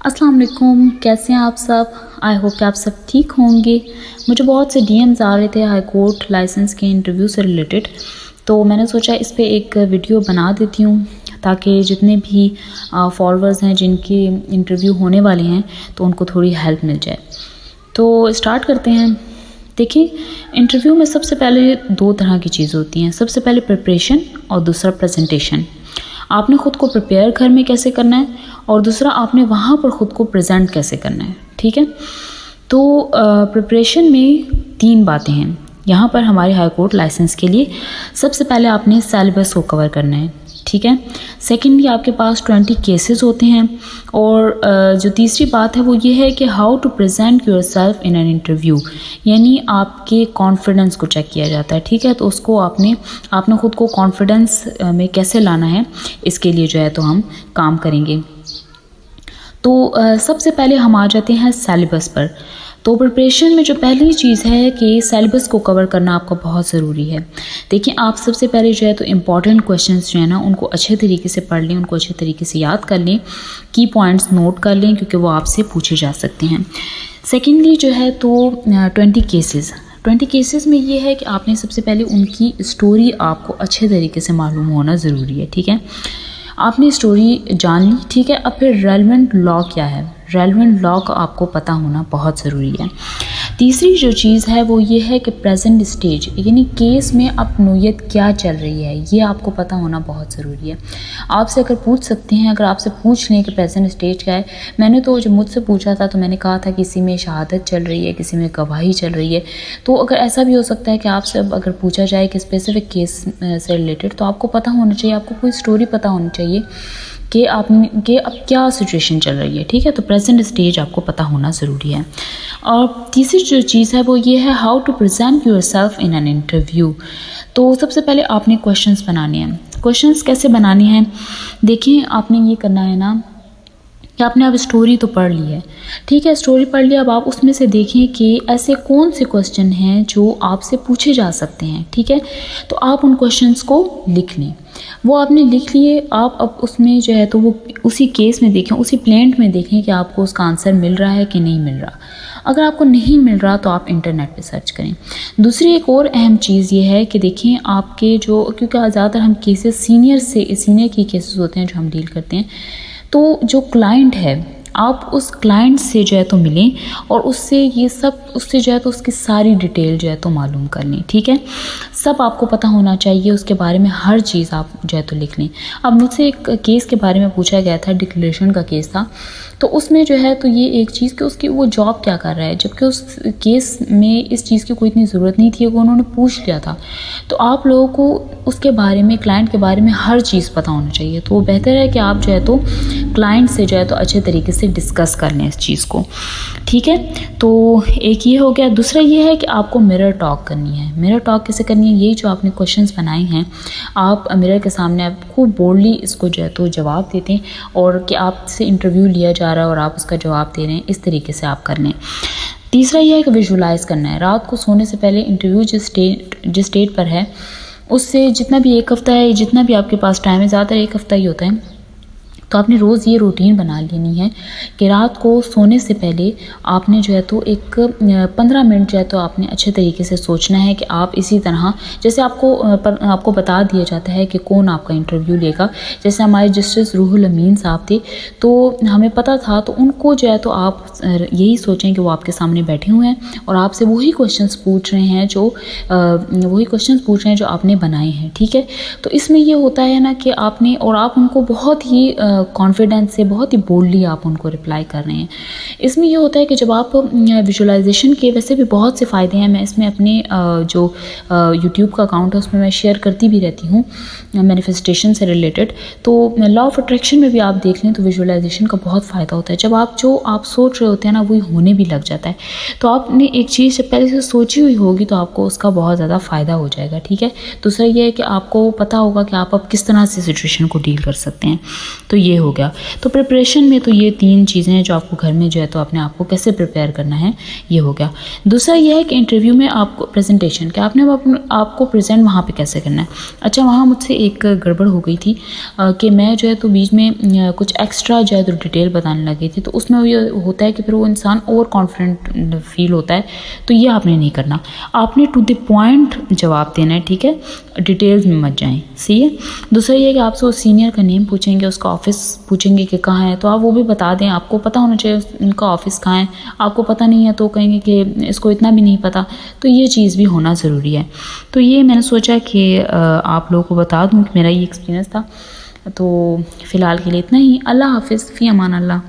अस्सलाम वालेकुम, कैसे हैं आप सब। आई होप कि आप सब ठीक होंगे। मुझे बहुत से डीएम्स आ रहे थे हाई कोर्ट लाइसेंस के इंटरव्यू से रिलेटेड, तो मैंने सोचा इस पे एक वीडियो बना देती हूँ ताकि जितने भी फॉलोअर्स हैं जिनके इंटरव्यू होने वाले हैं तो उनको थोड़ी हेल्प मिल जाए। तो स्टार्ट करते हैं। देखिए, इंटरव्यू में सबसे पहले दो तरह की चीज़ होती हैं। सबसे पहले प्रिपरेशन और दूसरा प्रेजेंटेशन। आपने ख़ुद को प्रिपेयर घर में कैसे करना है और दूसरा आपने वहाँ पर ख़ुद को प्रेजेंट कैसे करना है। ठीक है, तो प्रिपरेशन में तीन बातें हैं यहाँ पर हमारे हाई कोर्ट लाइसेंस के लिए। सबसे पहले आपने सिलेबस को कवर करना है, ठीक है। सेकेंडली आपके पास 20 केसेस होते हैं और जो तीसरी बात है वो ये है कि how to present yourself in an interview, यानी आपके कॉन्फिडेंस को चेक किया जाता है। ठीक है, तो उसको आपने ख़ुद को कॉन्फिडेंस में कैसे लाना है, इसके लिए जो है तो हम काम करेंगे। तो सबसे पहले हम आ जाते हैं सिलेबस पर। तो प्रिपरेशन में जो पहली चीज़ है कि सिलेबस को कवर करना आपका बहुत ज़रूरी है। देखिए, आप सबसे पहले जो है तो इम्पॉर्टेंट क्वेश्चंस जो है ना उनको अच्छे तरीके से पढ़ लें, उनको अच्छे तरीके से याद कर लें, की पॉइंट्स नोट कर लें क्योंकि वो आपसे पूछे जा सकते हैं। सेकेंडली जो है तो 20 केसेस में ये है कि आपने सबसे पहले उनकी स्टोरी आपको अच्छे तरीके से मालूम होना ज़रूरी है। ठीक है, आपने स्टोरी जान ली, ठीक है। अब फिर रेलेवेंट लॉ क्या है, रेलेवेंट लॉ का आपको पता होना बहुत ज़रूरी है। तीसरी जो चीज़ है वो ये है कि प्रेजेंट स्टेज, यानी केस में अब नोयत क्या चल रही है, ये आपको पता होना बहुत ज़रूरी है। आपसे अगर पूछ सकते हैं, अगर आपसे पूछ लें कि प्रेजेंट स्टेज क्या है, मैंने तो जब मुझसे पूछा था तो मैंने कहा था किसी में शहादत चल रही है, किसी में गवाही चल रही है। तो अगर ऐसा भी हो सकता है कि आपसे अगर पूछा जाए कि स्पेसिफिक केस से रिलेटेड, तो आपको पता होना चाहिए, आपको कोई स्टोरी पता होनी चाहिए कि अब क्या सिचुएशन चल रही है। ठीक है, तो प्रेजेंट स्टेज आपको पता होना ज़रूरी है। और तीसरी जो चीज़ है वो ये है how to present yourself in an interview. तो सबसे पहले आपने क्वेश्चंस बनाने हैं। क्वेश्चंस कैसे बनाने हैं, देखिए आपने ये करना है ना कि आपने अब स्टोरी तो पढ़ ली है, ठीक है, स्टोरी पढ़ लिया। अब आप उसमें से देखें कि ऐसे कौन से क्वेश्चन हैं जो आपसे पूछे जा सकते हैं। ठीक है, तो आप उन क्वेश्चंस को लिख लें। वो आपने लिख लिए, आप अब उसमें जो है तो वो उसी केस में देखें, उसी प्लेंट में देखें कि आपको उसका आंसर मिल रहा है कि नहीं मिल रहा। अगर आपको नहीं मिल रहा तो आप इंटरनेट पे सर्च करें। दूसरी एक और अहम चीज़ ये है कि देखें आपके जो, क्योंकि ज़्यादातर हम केसेस सीनियर की केसेस होते हैं जो हम डील करते हैं, तो जो क्लाइंट है आप उस क्लाइंट से जो है तो मिलें और उससे जो है तो उसकी सारी डिटेल जो है तो मालूम कर लें। ठीक है, सब आपको पता होना चाहिए, उसके बारे में हर चीज़ आप जो है तो लिख लें। अब मुझसे एक केस के बारे में पूछा गया था, डिक्लेरेशन का केस था, तो उसमें जो है तो ये एक चीज़ कि उसकी वो जॉब क्या कर रहा है, जबकि उस केस में इस चीज़ की कोई इतनी ज़रूरत नहीं थी, वो उन्होंने पूछ लिया था। तो आप लोगों को उसके बारे में, क्लाइंट के बारे में हर चीज़ पता होना चाहिए। तो बेहतर है कि आप जो है तो क्लाइंट से जो है तो अच्छे तरीके से डिस्कस कर लें इस चीज़ को। ठीक है, तो एक ये हो गया। दूसरा ये है कि आपको मिरर टॉक करनी है। मिरर टॉक कैसे करनी है, यही जो आपने क्वेश्चंस बनाए हैं आप मिरर के सामने आप खूब बोल्डली इसको जो है तो जवाब देते हैं और कि आपसे इंटरव्यू लिया जा रहा है और आप उसका जवाब दे रहे हैं, इस तरीके से आप कर लें। तीसरा यह है कि विजुलाइज करना है। रात को सोने से पहले इंटरव्यू जिस डेट पर है उससे जितना भी एक हफ़्ता है, जितना भी आपके पास टाइम है, ज़्यादातर एक हफ़्ता ही होता है, तो आपने रोज़ ये रूटीन बना लेनी है कि रात को सोने से पहले आपने जो है तो एक 15 मिनट जो है तो आपने अच्छे तरीके से सोचना है कि आप इसी तरह, जैसे आपको बता दिया जाता है कि कौन आपका इंटरव्यू लेगा। जैसे हमारे जस्टिस रूहुल अमीन साहब थे, तो हमें पता था, तो उनको जो है तो आप यही सोचें कि वो आपके सामने बैठे हुए हैं और आपसे वही क्वेश्चंस पूछ रहे हैं जो आपने बनाए हैं। ठीक है, तो इसमें ये होता है ना कि आपने, और आप उनको बहुत ही कॉन्फिडेंस से, बहुत ही बोल्डली आप उनको रिप्लाई कर रहे हैं। इसमें ये होता है कि जब आप विजुअलाइजेशन के वैसे भी बहुत से फ़ायदे हैं, मैं इसमें अपने जो यूट्यूब का अकाउंट है उसमें मैं शेयर करती भी रहती हूँ मैनिफेस्टेशन से रिलेटेड। तो लॉ ऑफ अट्रैक्शन में भी आप देख लें तो विजुअलाइजेशन का बहुत फ़ायदा होता है। जब आप सोच रहे होते हैं ना, वही होने भी लग जाता है। तो आपने एक चीज़ जब पहले से सोची हुई होगी तो आपको उसका बहुत ज़्यादा फ़ायदा हो जाएगा। ठीक है, दूसरा ये है कि आपको पता होगा कि आप अब किस तरह से सिचुएशन को डील कर सकते हैं। तो ये हो गया। तो प्रिपरेशन में तो ये 3 चीज़ें हैं जो आपको घर में जो है तो अपने आप को कैसे प्रिपेयर करना है, ये हो गया। दूसरा ये है कि इंटरव्यू में आपको प्रेजेंटेशन, कि आपने आपको प्रेजेंट वहाँ पे कैसे करना है। अच्छा, वहाँ मुझसे एक गड़बड़ हो गई थी कि मैं जो है तो बीच में कुछ एक्स्ट्रा जो है तो डिटेल बताने लगी थी, तो उसमें ये होता है कि फिर वो इंसान ओवर कॉन्फिडेंट फील होता है। तो ये आपने नहीं करना, आपने टू द पॉइंट जवाब देना है, ठीक है, डिटेल्स में मत जाएं, सही है। दूसरा ये है कि आपसे उस सीनियर का नेम पूछेंगे, उसका ऑफिस पूछेंगे कि कहाँ है, तो आप वो भी बता दें। आपको पता होना चाहिए उनका ऑफिस कहाँ है, आपको पता नहीं है तो कहेंगे कि इसको इतना भी नहीं पता, तो ये चीज़ भी होना ज़रूरी है। तो ये मैंने सोचा कि आप लोगों को बता दूँ कि मेरा ये एक्सपीरियंस था। तो फ़िलहाल के लिए इतना ही। अल्लाह हाफ़िज़, फ़ी अमान अल्लाह।